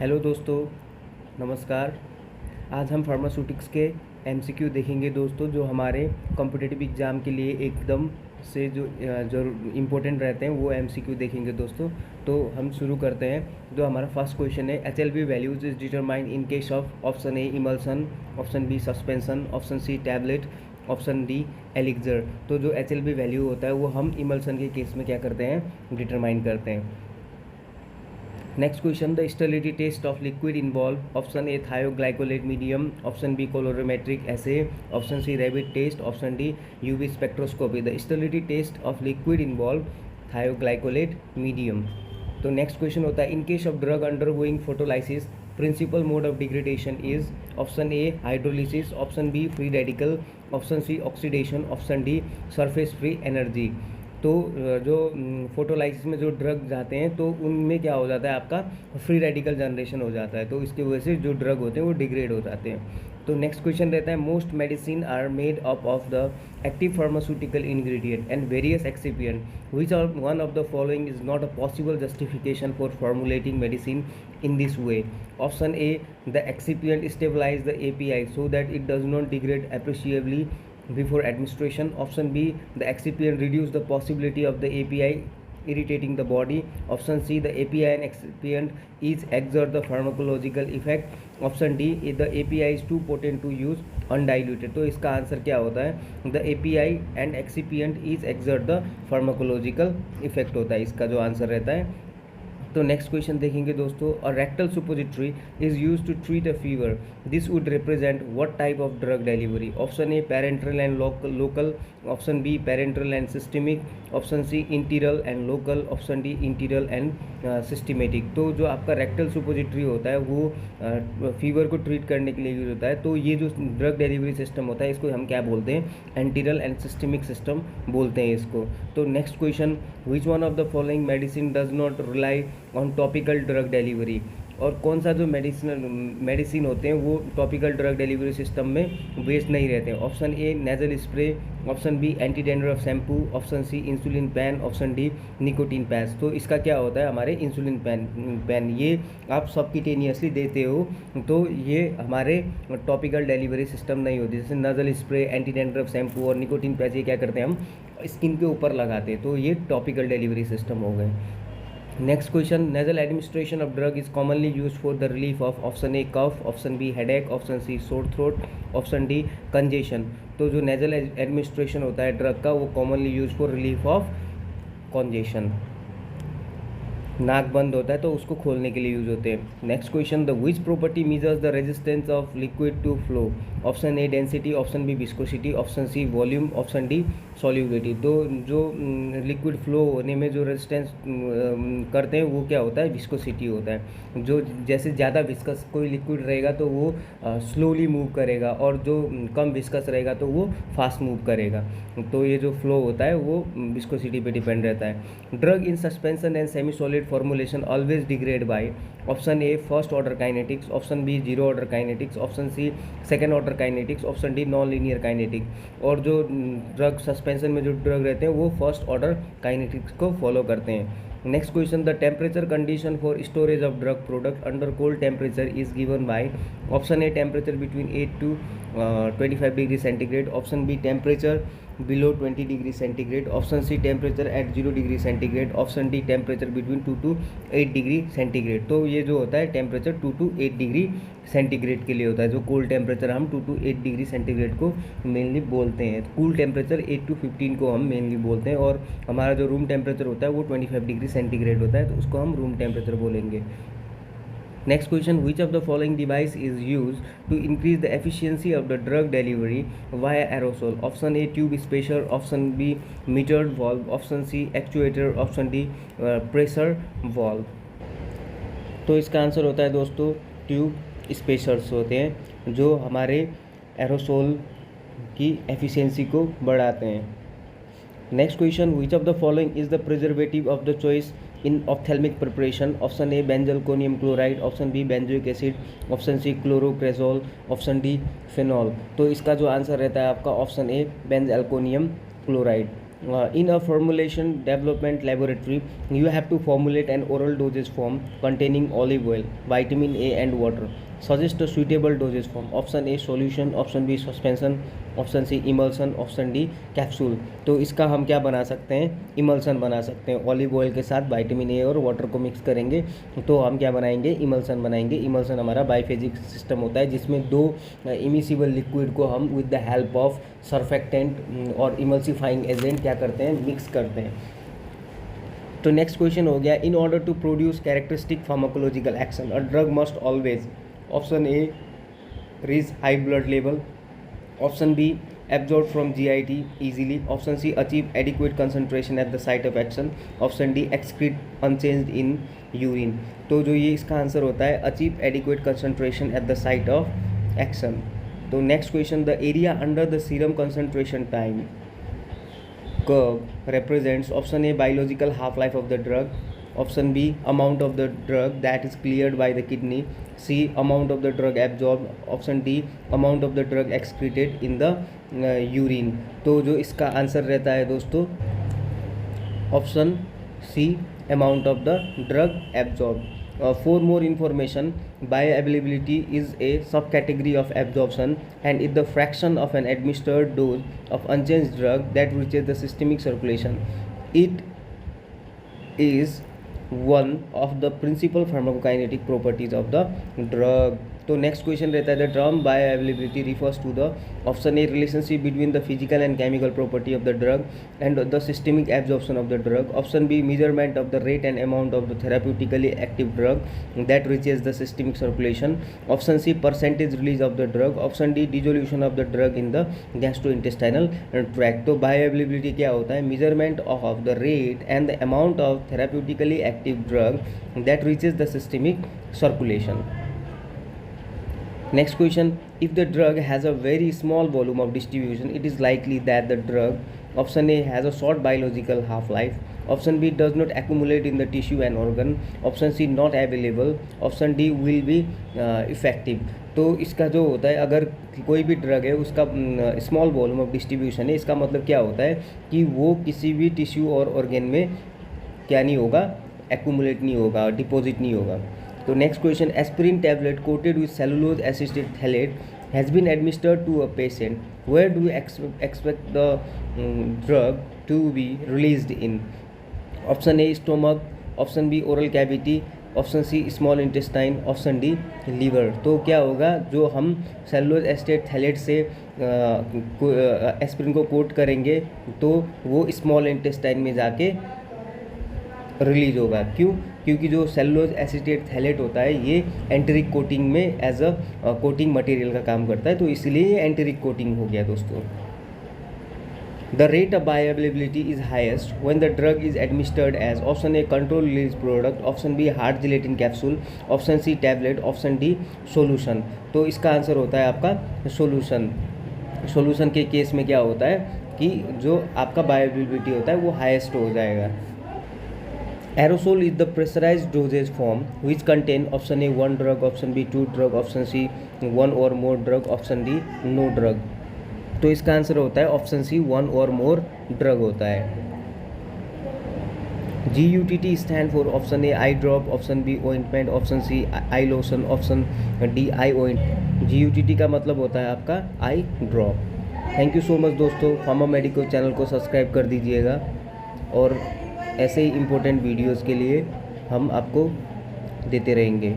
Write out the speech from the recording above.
Hello दोस्तों, नमस्कार। आज हम फार्मास्यूटिक्स के एमसीक्यू देखेंगे दोस्तों, जो हमारे कॉम्पिटिटिव एग्ज़ाम के लिए एकदम से जो इम्पोर्टेंट रहते हैं वो एमसीक्यू देखेंगे दोस्तों। तो हम शुरू करते हैं। जो हमारा फर्स्ट क्वेश्चन है, HLB values is determined in case of option A emulsion, option B suspension, option C tablet, option D elixir. तो जो एचएलबी वैल्यू होता है वो हम इमल्सन के केस में क्या करते हैं, डिटरमाइन करते हैं। Next question, the sterility test of liquid involve option A thioglycolate medium, option B colorimetric assay, option C rabbit test, option D UV spectroscopy. The sterility test of liquid involve thioglycolate medium. तो next question होता है, in case of drug undergoing photolysis principal mode of degradation is option A hydrolysis, option B free radical, option C oxidation, option D surface free energy. तो जो photolysis में जो drug जाते हैं तो उनमें क्या हो जाता है, आपका फ्री रेडिकल जनरेशन हो जाता है, तो इसकी वजह से जो ड्रग होते हैं वो डिग्रेड हो जाते हैं। तो नेक्स्ट क्वेश्चन रहता है, most medicine are made up of the active pharmaceutical ingredient and various excipient which are one of the following is not a possible justification for formulating medicine in this way. Option A, the excipient stabilize the API so that it does not degrade appreciably before administration. Option B, the excipient reduce the possibility of the API irritating the body. Option C, the API and excipient is exert the pharmacological effect. Option D, the API is too potent to use undiluted. तो इसका answer क्या होता है, the API and excipient is exert the pharmacological effect होता है, इसका जो answer रहता है। तो नेक्स्ट क्वेश्चन देखेंगे दोस्तों, a rectal suppository is use to treat a fever, this would represent what type of drug delivery. Option A parenteral and local, option B parenteral and systemic, option C enteral and local, option D enteral and systematic. तो जो आपका rectal सुपोजिटरी होता है वो fever को treat करने के लिए यूज होता है। तो ये जो ड्रग डिलीवरी सिस्टम होता है इसको हम क्या बोलते हैं, एंटीरियल एंड सिस्टमिक सिस्टम बोलते हैं इसको। तो next question, which one of the following medicine does not rely on topical drug delivery. और कौन सा जो मेडिसिन होते हैं वो टॉपिकल ड्रग डिलीवरी सिस्टम में वेस्ट नहीं रहते हैं। Option A nasal spray, option B anti dandruff shampoo, option C insulin pen, option D nicotine patch. तो इसका क्या होता है, हमारे इंसुलिन पैन ये आप सबक्यूटेनियसली देते हो, तो ये हमारे टॉपिकल डिलीवरी सिस्टम नहीं होती। जैसे nasal spray, anti dandruff shampoo और निकोटीन पैच ये क्या करते हैं, हम स्किन के ऊपर लगाते हैं, तो ये टॉपिकल डिलीवरी सिस्टम हो गए। Next question, nasal administration of drug is commonly use for the relief of option A cough, option B headache, option C sore throat, option D congestion. तो जो नेजल एडमिनिस्ट्रेशन होता है drug का वो commonly use for relief of congestion, नाक बंद होता है तो उसको खोलने के लिए यूज होते हैं। Next question, the which property measures the resistance of liquid to flow. Option A density, option B viscosity, option C volume, option D solubility. तो जो लिक्विड फ्लो होने में जो रेजिस्टेंस करते हैं वो क्या होता है, विस्कोसिटी होता है। जो जैसे ज़्यादा विस्कस कोई लिक्विड रहेगा तो वो स्लोली मूव करेगा, और जो कम विस्कस रहेगा तो वो फास्ट मूव करेगा। तो ये जो फ्लो होता है वो विस्कोसिटी पे डिपेंड रहता है। Drug in suspension and semi solid formulation always degrade by option A first order kinetics, option B zero order kinetics, option C second order kinetics, option D non linear kinetic। और जो drug suspension में जो drug रहते हैं वो first order kinetics को follow करते हैं। Next question, the temperature condition for storage of drug product under cold temperature is given by option A temperature between 8 to 25 degree centigrade, option B temperature below 20 degree centigrade, option C temperature at 0 degree centigrade, option D temperature between 2 to 8 degree centigrade. तो ये जो होता है temperature 2 to 8 degree centigrade के लिए होता है। जो कोल्ड टेम्परेचर हम 2 to 8 डिग्री सेंटीग्रेड को मेनली बोलते हैं। कूल टेम्परेचर 8 to 15 को हम मेनली बोलते हैं, और हमारा जो रूम टेम्परेचर होता है वो 25 डिग्री सेंटीग्रेड होता है, तो उसको हम रूम टेम्परेचर बोलेंगे। Next question, which of the following device is used to increase the efficiency of the drug delivery via aerosol? Option A tube spacer, option B metered valve, option C actuator, option D pressure valve। तो इसका answer होता है दोस्तों tube spacers होते हैं जो हमारे aerosol की एफिशिएंसी को बढ़ाते हैं। Next question, which of the following is the preservative of the choice in ophthalmic preparation. Option A benzalkonium chloride, option B benzoic acid, option C chlorocresol, option D phenol. तो इसका जो answer रहता है आपका option A benzalkonium chloride. In a formulation development laboratory, you have to formulate an oral dosage form containing olive oil, vitamin A and water. Suggest a suitable dosage form. Option A solution, option B suspension, option C emulsion, option D capsule. तो इसका हम क्या बना सकते हैं, emulsion बना सकते हैं। ऑलिव ऑयल के साथ विटामिन ए और वाटर को मिक्स करेंगे तो हम क्या बनाएंगे, इमल्सन बनाएंगे। इमल्सन हमारा बाइफेजिक सिस्टम होता है जिसमें दो इमिसिबल लिक्विड को हम with the help of surfactant और इमल्सिफाइंग एजेंट क्या करते हैं, मिक्स करते हैं। तो नेक्स्ट क्वेश्चन हो गया, in order to produce characteristic pharmacological action a drug must always, option A reach high blood level, option B absorbed from GIT easily, option C achieve adequate concentration at the site of action, option D excrete unchanged in urine। तो जो ये इसका answer होता है achieve adequate concentration at the site of action। तो next question, the area under the serum concentration time curve represents, option A biological half life of the drug, option B amount of the drug that is cleared by the kidney, C amount of the drug absorbed, option D amount of the drug excreted in the urine। तो जो इसका answer रहता है दोस्तों option C amount of the drug absorb. For more information, bioavailability is a subcategory of absorption and is the fraction of an administered dose of unchanged drug that reaches the systemic circulation. It is one of the principal pharmacokinetic properties of the drug। तो next question रहता है the term bioavailability refers to the, option A relationship between the physical and chemical property of the drug and the systemic absorption of the drug, option B measurement of the rate and amount of the therapeutically active drug that reaches the systemic circulation, option C percentage release of the drug, option D dissolution of the drug in the gastrointestinal tract. तो bioavailability क्या होता है, measurement of the rate and the amount of therapeutically active drug that reaches the systemic circulation. Next question, if the drug has a very small volume of distribution, it is likely that the drug, option A has a short biological half-life, option B does not accumulate in the tissue and organ, option C not available, option D will be effective। तो इसका जो होता है, अगर कोई भी drug है उसका स्मॉल वॉल्यूम ऑफ डिस्ट्रीब्यूशन है, इसका मतलब क्या होता है कि वो किसी भी टिश्यू और ऑर्गन में क्या नहीं होगा, एक्यूमुलेट नहीं होगा, डिपॉजिट नहीं होगा। तो next question, aspirin tablet coated with cellulose acetate phthalate has been administered to a patient, where do you expect the drug to be released in, option A stomach, option B oral cavity, option C small intestine, option D liver. तो क्या होगा, जो हम cellulose acetate phthalate से aspirin को coat करेंगे तो वो स्मॉल इंटेस्टाइन में जाके रिलीज होगा। क्यों, क्योंकि जो सेलुलोज एसिटेट थैलेट होता है ये एंटेरिक कोटिंग में एज अ कोटिंग मटेरियल का काम करता है, तो इसलिए ये एंटेरिक कोटिंग हो गया दोस्तों। The rate of bioavailability is highest when the drug is administered as, option A control release product, option B hard gelatin capsule, option C tablet, option D solution. तो इसका आंसर होता है आपका solution. Solution के case में क्या होता है कि जो आपका बायोअवेलेबिलिटी होता है वो हाईएस्ट हो जाएगा। Aerosol is the pressurized dosage form which contain, option A 1 drug, option B 2 drug, option C 1 or more drug, option D no drug। तो इसका आंसर होता है option C 1 or more drug होता है। GUTT stand for, option A eye drop, option B ointment, option C eye lotion, option D eye oint. GUTT का मतलब होता है आपका eye drop. Thank you so much दोस्तों, फार्मा मेडिकल चैनल को subscribe कर दीजिएगा और ऐसे ही इम्पोर्टेंट वीडियोज़ के लिए हम आपको देते रहेंगे।